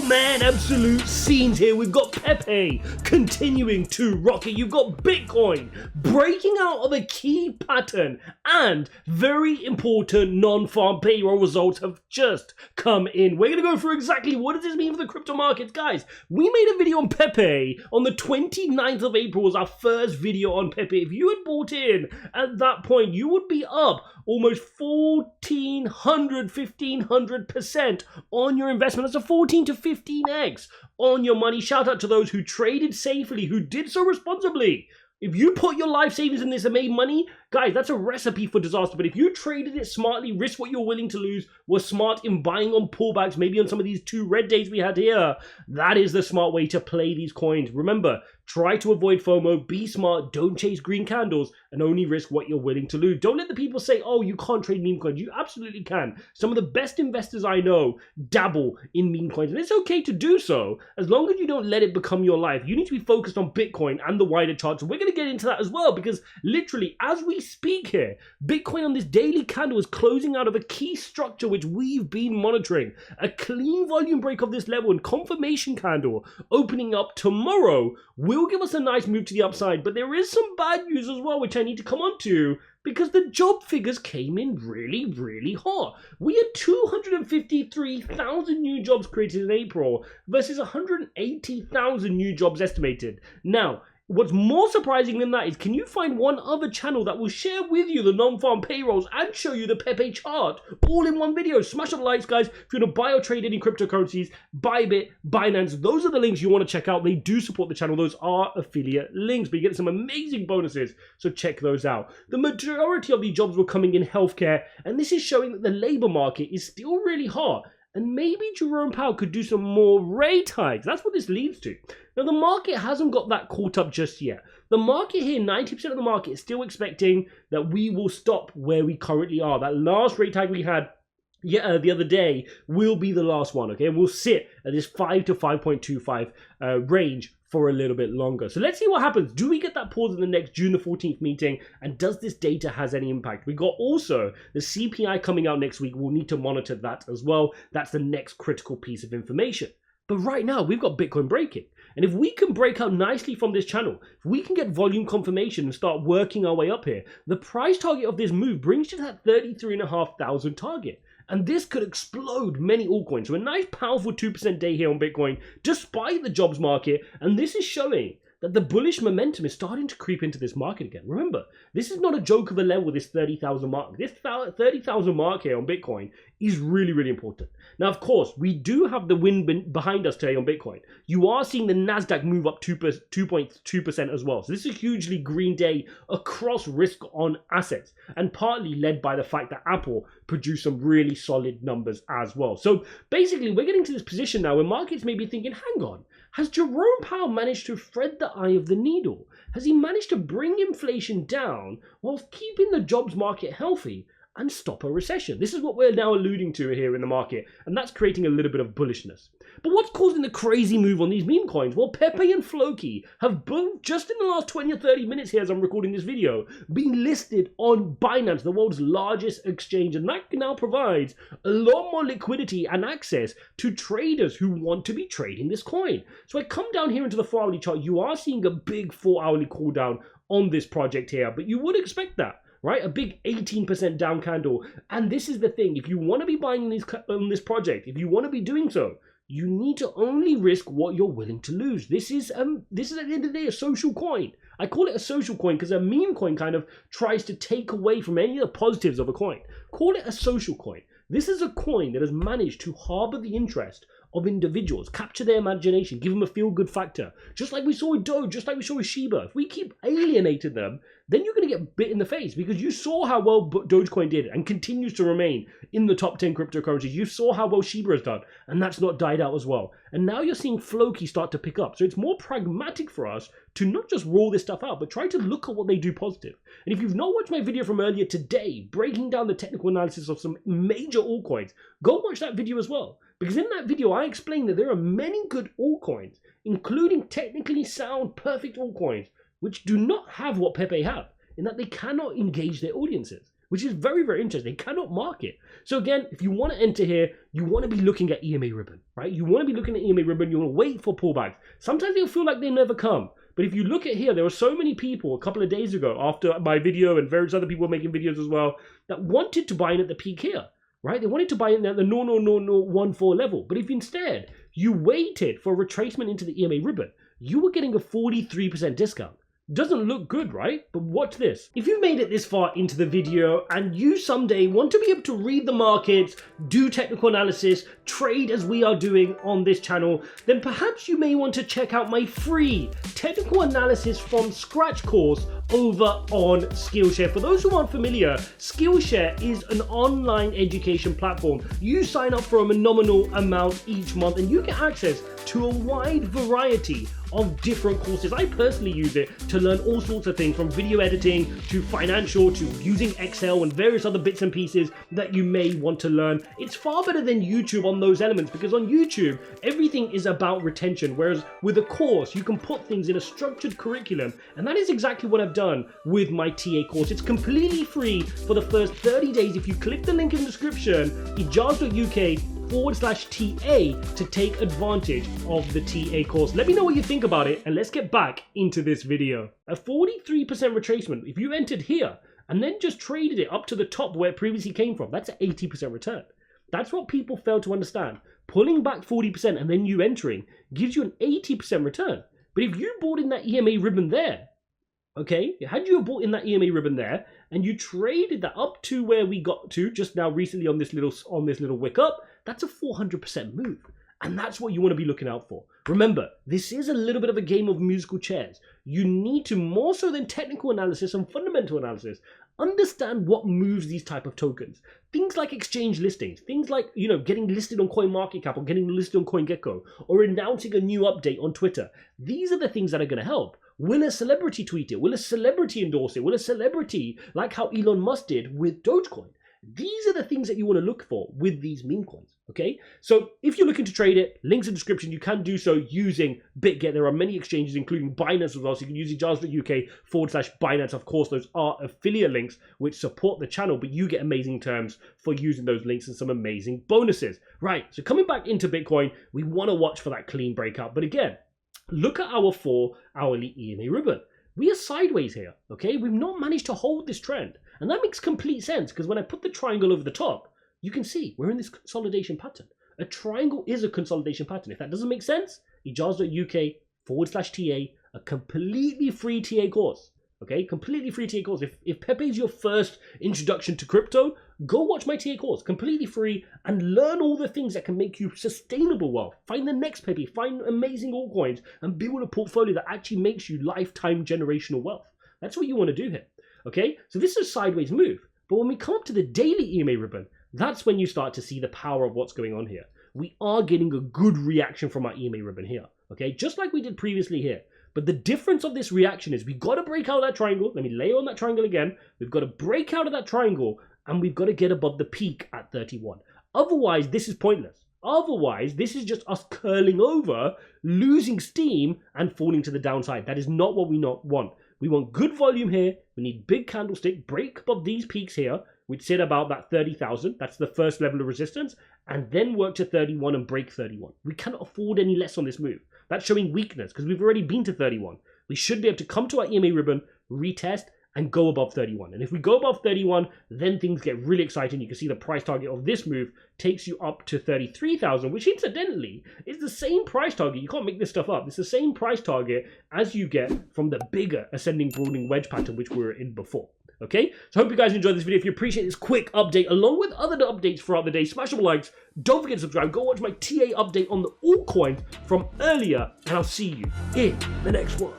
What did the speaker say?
man, absolute scenes here. We've got PEPE continuing to rock it. You've got Bitcoin breaking out of a key pattern, and very important non-farm payroll results have just come in. We're going to go through exactly what does this mean for the crypto markets. Guys, we made a video on PEPE on the 29th of April, was our first video on PEPE. If you had bought in at that point, you would be up almost 1500% on your investment. That's a 14 to 15x on your money. Shout out to those who traded safely, who did so responsibly. If you put your life savings in this and made money, guys, that's a recipe for disaster. But if you traded it smartly, risk what you're willing to lose, were smart in buying on pullbacks, maybe on some of these 2 red days we had here, that is the smart way to play these coins. Remember, try to avoid FOMO, be smart, don't chase green candles, and only risk what you're willing to lose. Don't let the people say, oh, you can't trade meme coins. You absolutely can. Some of the best investors I know dabble in meme coins, and it's okay to do so, as long as you don't let it become your life. You need to be focused on Bitcoin and the wider charts. So we're going to get into that as well, because literally, as we speak here, Bitcoin on this daily candle is closing out of a key structure which we've been monitoring. A clean volume break of this level and confirmation candle opening up tomorrow will give us a nice move to the upside, but there is some bad news as well, which I need to come on to, because the job figures came in really hot. We had 253,000 new jobs created in April versus 180,000 new jobs estimated. Now, what's more surprising than that is, can you find one other channel that will share with you the non-farm payrolls and show you the PEPE chart all in one video? Smash up likes, guys. If you want to buy or trade any cryptocurrencies, Bybit, Binance, those are the links you want to check out. They do support the channel. Those are affiliate links, but you get some amazing bonuses, so check those out. The majority of these jobs were coming in healthcare, and this is showing that the labor market is still really hot. And maybe Jerome Powell could do some more rate hikes. That's what this leads to. Now, the market hasn't got that caught up just yet. The market here, 90% of the market is still expecting that we will stop where we currently are. That last rate hike we had the other day will be the last one, okay? And we'll sit at this 5 to 5.25 range for a little bit longer. So let's see what happens. Do we get that pause in the next June the 14th meeting? And does this data has any impact? We got also the CPI coming out next week. We'll need to monitor that as well. That's the next critical piece of information. But right now, we've got Bitcoin breaking. And if we can break out nicely from this channel, if we can get volume confirmation and start working our way up here, the price target of this move brings you to that 33,500 target. And this could explode many altcoins. So a nice powerful 2% day here on Bitcoin, despite the jobs market. And this is showing that the bullish momentum is starting to creep into this market again. Remember, this is not a joke of a level, this 30,000 mark. This 30,000 mark here on Bitcoin is really important. Now, of course, we do have the wind behind us today on Bitcoin. You are seeing the NASDAQ move up 2.2% as well. So this is a hugely green day across risk on assets, and partly led by the fact that Apple produced some really solid numbers as well. So basically, we're getting to this position now where markets may be thinking, hang on, has Jerome Powell managed to thread the eye of the needle? Has he managed to bring inflation down whilst keeping the jobs market healthy and stop a recession? This is what we're now alluding to here in the market, and that's creating a little bit of bullishness. But what's causing the crazy move on these meme coins? Well, PEPE and Floki have both, just in the last 20 or 30 minutes here as I'm recording this video, been listed on Binance, the world's largest exchange, and that now provides a lot more liquidity and access to traders who want to be trading this coin. So I come down here into the 4-hourly chart, you are seeing a big 4-hourly cooldown on this project here, but you would expect that, right? A big 18% down candle. And this is the thing, if you want to be buying this project, if you want to be doing so, you need to only risk what you're willing to lose. This is at the end of the day a social coin. I call it a social coin because a meme coin kind of tries to take away from any of the positives of a coin. Call it a social coin. This is a coin that has managed to harbor the interest of individuals, capture their imagination, give them a feel-good factor. Just like we saw with Doge, just like we saw with Shiba. If we keep alienating them, then you're going to get bit in the face, because you saw how well Dogecoin did and continues to remain in the top 10 cryptocurrencies. You saw how well Shiba has done, and that's not died out as well. And now you're seeing Floki start to pick up. So it's more pragmatic for us to not just roll this stuff out, but try to look at what they do positive. And if you've not watched my video from earlier today, breaking down the technical analysis of some major altcoins, go watch that video as well. Because in that video, I explained that there are many good altcoins, including technically sound, perfect altcoins, which do not have what PEPE have, in that they cannot engage their audiences. which is very, very interesting. They cannot mark it. So again, if you want to enter here, you want to be looking at EMA ribbon, right? You want to be looking at EMA ribbon. You want to wait for pullbacks. Sometimes they'll feel like they never come. But if you look at here, there were so many people a couple of days ago after my video, and various other people making videos as well, that wanted to buy in at the peak here, right? They wanted to buy in at the 0.0014 level. But if instead you waited for a retracement into the EMA ribbon, you were getting a 43% discount. Doesn't look good, right? But watch this. If you've made it this far into the video and you someday want to be able to read the markets, do technical analysis, trade as we are doing on this channel, then perhaps you may want to check out my free technical analysis from scratch course over on Skillshare. For those who aren't familiar, Skillshare is an online education platform. You sign up for a nominal amount each month and you get access to a wide variety of different courses. I personally use it to learn all sorts of things, from video editing to financial to using Excel and various other bits and pieces that you may want to learn. It's far better than YouTube on those elements, because on YouTube everything is about retention, whereas with a course you can put things in a structured curriculum, and that is exactly what I've done with my TA course. It's completely free for the first 30 days. If you click the link in the description, ijaz.uk/TA, to take advantage of the TA course. Let me know what you think about it, and let's get back into this video. A 43% retracement, if you entered here and then just traded it up to the top where it previously came from, that's an 80% return. That's what people fail to understand. Pulling back 40% and then you entering gives you an 80% return. But if you bought in that EMA ribbon there, okay, had you bought in that EMA ribbon there and you traded that up to where we got to just now recently on this little wick up, that's a 400% move. And that's what you want to be looking out for. Remember, this is a little bit of a game of musical chairs. You need to, more so than technical analysis and fundamental analysis, understand what moves these type of tokens. Things like exchange listings, things like, getting listed on CoinMarketCap or getting listed on CoinGecko, or announcing a new update on Twitter. These are the things that are going to help. Will a celebrity tweet it? Will a celebrity endorse it? Will a celebrity, like how Elon Musk did with Dogecoin? These are the things that you want to look for with these meme coins, okay? So if you're looking to trade it, links in the description. You can do so using BitGet. There are many exchanges, including Binance as well. So you can use ijaz.uk/Binance. Of course, those are affiliate links which support the channel, but you get amazing terms for using those links and some amazing bonuses. Right, so coming back into Bitcoin, we want to watch for that clean breakout. But again, look at our 4-hourly EMA ribbon. We are sideways here, okay? We've not managed to hold this trend. And that makes complete sense, because when I put the triangle over the top, you can see we're in this consolidation pattern. A triangle is a consolidation pattern. If that doesn't make sense, ijaz.uk/TA, a completely free TA course. Okay, completely free TA course. If PEPE is your first introduction to crypto, go watch my TA course, completely free, and learn all the things that can make you sustainable wealth. Find the next PEPE, find amazing altcoins, and build a portfolio that actually makes you lifetime generational wealth. That's what you want to do here. Okay, so this is a sideways move. But when we come up to the daily EMA ribbon, that's when you start to see the power of what's going on here. We are getting a good reaction from our EMA ribbon here. Okay, just like we did previously here. But the difference of this reaction is we've got to break out of that triangle. Let me lay on that triangle again. We've got to break out of that triangle, and we've got to get above the peak at 31. Otherwise, this is pointless. Otherwise, this is just us curling over, losing steam, and falling to the downside. That is not what we want. We want good volume here. We need big candlestick, break above these peaks here, which sit about that 30,000. That's the first level of resistance, and then work to 31 and break 31. We cannot afford any less on this move. That's showing weakness because we've already been to 31. We should be able to come to our EMA ribbon, retest, and go above 31. And if we go above 31, then things get really exciting. You can see the price target of this move takes you up to 33,000, which incidentally is the same price target. You can't make this stuff up. It's the same price target as you get from the bigger ascending broadening wedge pattern, which we were in before. Okay, so I hope you guys enjoyed this video. If you appreciate this quick update along with other updates throughout the day, smash some likes, don't forget to subscribe, go watch my TA update on the altcoins from earlier, and I'll see you in the next one.